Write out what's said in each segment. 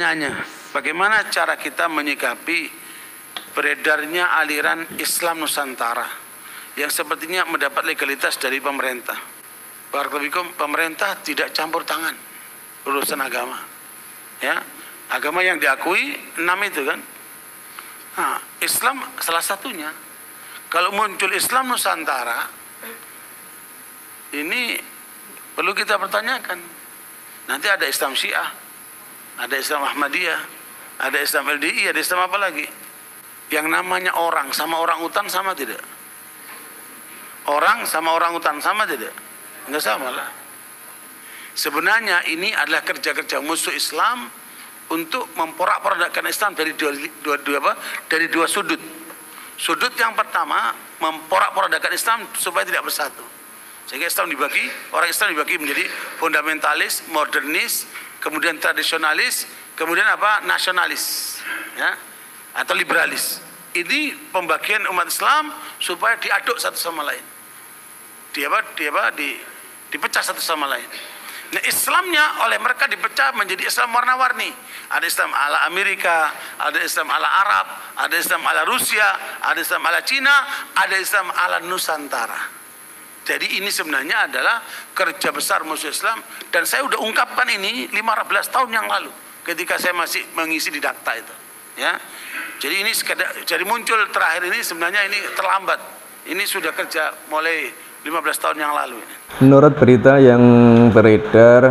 pertanyaannya, bagaimana cara kita menyikapi beredarnya aliran Islam Nusantara yang sepertinya mendapat legalitas dari pemerintah? Barakallahu, pemerintah tidak campur tangan urusan agama. Ya, agama yang diakui 6 itu kan. Nah, Islam salah satunya. Kalau muncul Islam Nusantara, ini perlu kita pertanyakan. Nanti ada Islam Syiah, ada Islam Ahmadiyah, ada Islam LDI, ada Islam apa lagi? Yang namanya orang sama orang utan sama tidak? Orang sama orang utan sama tidak? Enggak sama lah. Sebenarnya ini adalah kerja-kerja musuh Islam untuk memporak-porandakan Islam dari dua sudut. Sudut yang pertama, memporak-porandakan Islam supaya tidak bersatu. Sehingga Islam dibagi, orang Islam dibagi menjadi fundamentalis, modernis, kemudian tradisionalis, kemudian apa? Nasionalis, ya, atau liberalis. Ini pembagian umat Islam supaya diaduk satu sama lain. Dipecah satu sama lain. Nah, Islamnya oleh mereka dipecah menjadi Islam warna-warni. Ada Islam ala Amerika, ada Islam ala Arab, ada Islam ala Rusia, ada Islam ala Cina, ada Islam ala Nusantara. Jadi ini sebenarnya adalah kerja besar musuh Islam, dan saya sudah ungkapkan ini 15 tahun yang lalu ketika saya masih mengisi didakta itu. Ya, jadi ini jadi muncul terakhir ini sebenarnya ini terlambat. Ini sudah kerja mulai 15 tahun yang lalu. Menurut berita yang beredar,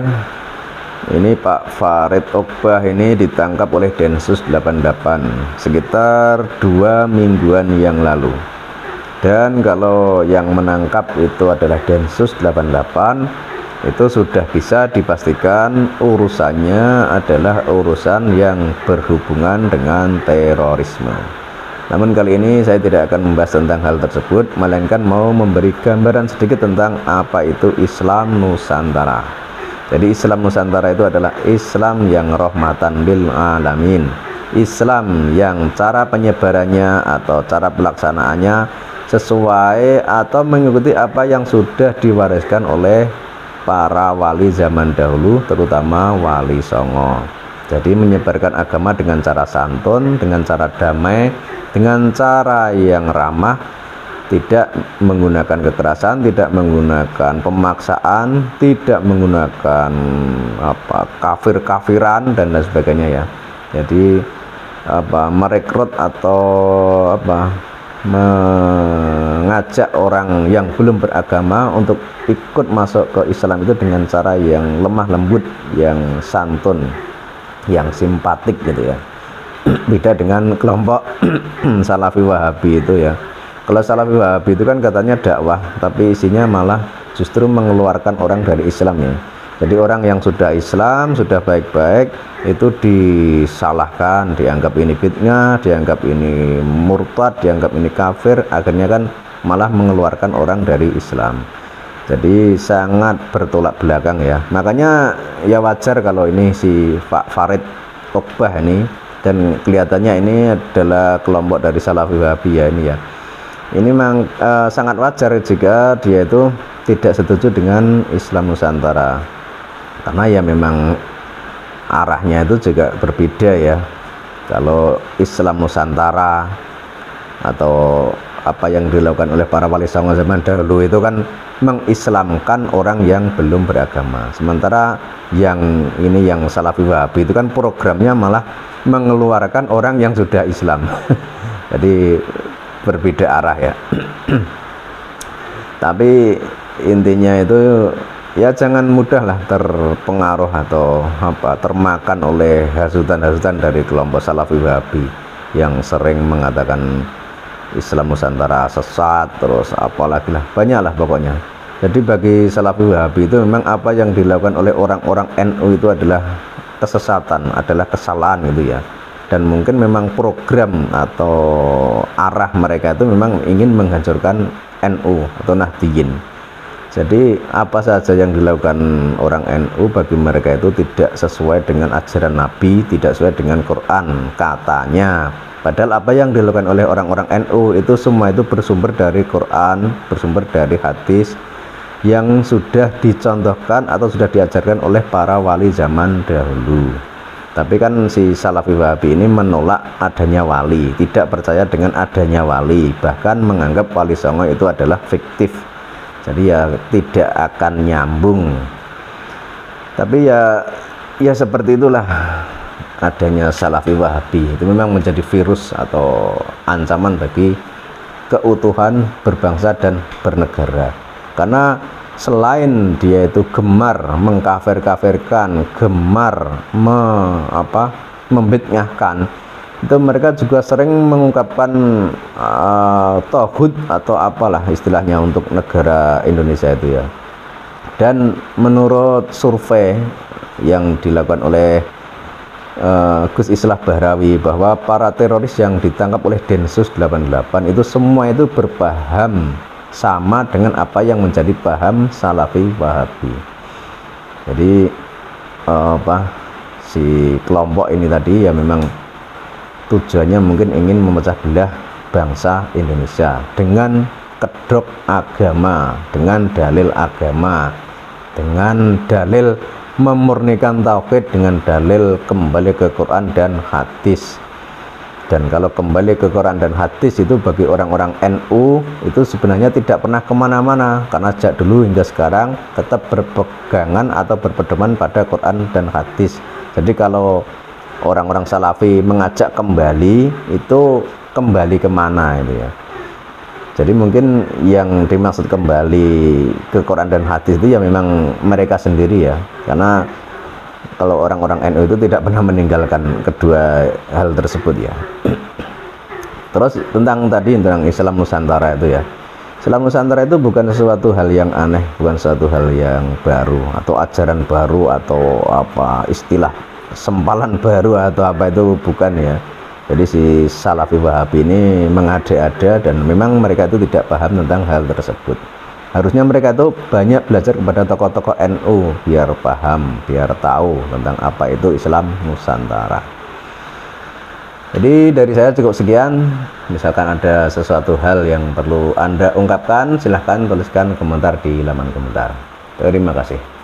ini Pak Farid Ogbah ini ditangkap oleh Densus 88 sekitar 2 mingguan yang lalu. Dan kalau yang menangkap itu adalah Densus 88, itu sudah bisa dipastikan urusannya adalah urusan yang berhubungan dengan terorisme. Namun kali ini saya tidak akan membahas tentang hal tersebut, melainkan mau memberi gambaran sedikit tentang apa itu Islam Nusantara. Jadi Islam Nusantara itu adalah Islam yang rahmatan lil alamin, Islam yang cara penyebarannya atau cara pelaksanaannya sesuai atau mengikuti apa yang sudah diwariskan oleh para wali zaman dahulu, terutama Wali Songo. Jadi menyebarkan agama dengan cara santun, dengan cara damai, dengan cara yang ramah, tidak menggunakan kekerasan, tidak menggunakan pemaksaan, tidak menggunakan kafir-kafiran dan lain sebagainya ya. Jadi merekrut atau mengajak orang yang belum beragama untuk ikut masuk ke Islam itu dengan cara yang lemah lembut, yang santun, yang simpatik gitu ya. Beda dengan kelompok Salafi Wahabi itu ya. Kalau Salafi Wahabi itu kan katanya dakwah, tapi isinya malah justru mengeluarkan orang dari Islam ya. Jadi orang yang sudah Islam, sudah baik-baik, itu disalahkan, dianggap ini bid'ah, dianggap ini murtad, dianggap ini kafir, akhirnya kan malah mengeluarkan orang dari Islam. Jadi sangat bertolak belakang ya. Makanya ya wajar kalau ini si Pak Farid Ogbah ini, dan kelihatannya ini adalah kelompok dari Salafi Wahabi ya ini ya. Ini memang sangat wajar jika dia itu tidak setuju dengan Islam Nusantara, karena ya memang arahnya itu juga berbeda ya. Kalau Islam Nusantara atau apa yang dilakukan oleh para wali songo zaman dahulu itu kan mengislamkan orang yang belum beragama, sementara yang ini yang Salafi Wahabi itu kan programnya malah mengeluarkan orang yang sudah Islam. Jadi berbeda arah ya. Tapi intinya itu ya jangan mudahlah terpengaruh atau termakan oleh hasutan-hasutan dari kelompok Salafi Wahabi yang sering mengatakan Islam Nusantara sesat, terus apalagi lah, banyaklah pokoknya. Jadi bagi Salafi Wahabi itu memang apa yang dilakukan oleh orang-orang NU itu adalah kesesatan, adalah kesalahan gitu ya. Dan mungkin memang program atau arah mereka itu memang ingin menghancurkan NU atau Nahdliyin. Jadi apa saja yang dilakukan orang NU bagi mereka itu tidak sesuai dengan ajaran Nabi, tidak sesuai dengan Quran katanya. Padahal apa yang dilakukan oleh orang-orang NU itu semua itu bersumber dari Quran, bersumber dari hadis yang sudah dicontohkan atau sudah diajarkan oleh para wali zaman dahulu. Tapi kan si Salafi Wahabi ini menolak adanya wali, tidak percaya dengan adanya wali, bahkan menganggap Wali Songo itu adalah fiktif. Jadi ya tidak akan nyambung. Tapi ya seperti itulah adanya Salafi Wahabi. Itu memang menjadi virus atau ancaman bagi keutuhan berbangsa dan bernegara. Karena selain dia itu gemar mengkafir-kafirkan, gemar membid'ahkan, itu mereka juga sering mengungkapkan tauhid atau apalah istilahnya untuk negara Indonesia itu ya. Dan menurut survei yang dilakukan oleh Gus Islah Bahrawi, bahwa para teroris yang ditangkap oleh Densus 88 itu semua itu berpaham sama dengan apa yang menjadi paham Salafi Wahabi. Jadi si kelompok ini tadi ya memang tujuannya mungkin ingin memecah belah bangsa Indonesia dengan kedok agama, dengan dalil agama, dengan dalil memurnikan tauhid, dengan dalil kembali ke Quran dan hadis. Dan kalau kembali ke Quran dan hadis itu bagi orang-orang NU itu sebenarnya tidak pernah kemana-mana, karena sejak dulu hingga sekarang tetap berpegangan atau berpedoman pada Quran dan hadis. Jadi kalau orang-orang Salafi mengajak kembali, itu kembali kemana itu ya. Jadi mungkin yang dimaksud kembali ke Quran dan hadis itu ya memang mereka sendiri ya, karena kalau orang-orang NU itu tidak pernah meninggalkan kedua hal tersebut ya. Terus tentang Islam Nusantara itu ya, Islam Nusantara itu bukan sesuatu hal yang aneh, bukan sesuatu hal yang baru atau ajaran baru atau apa istilah sempalan baru atau apa, itu bukan ya. Jadi si Salafi Wahabi ini mengada-ada dan memang mereka itu tidak paham tentang hal tersebut. Harusnya mereka itu banyak belajar kepada tokoh-tokoh NU biar paham, biar tahu tentang apa itu Islam Nusantara. Jadi dari saya cukup sekian. Misalkan ada sesuatu hal yang perlu Anda ungkapkan, silahkan tuliskan komentar di laman komentar. Terima kasih.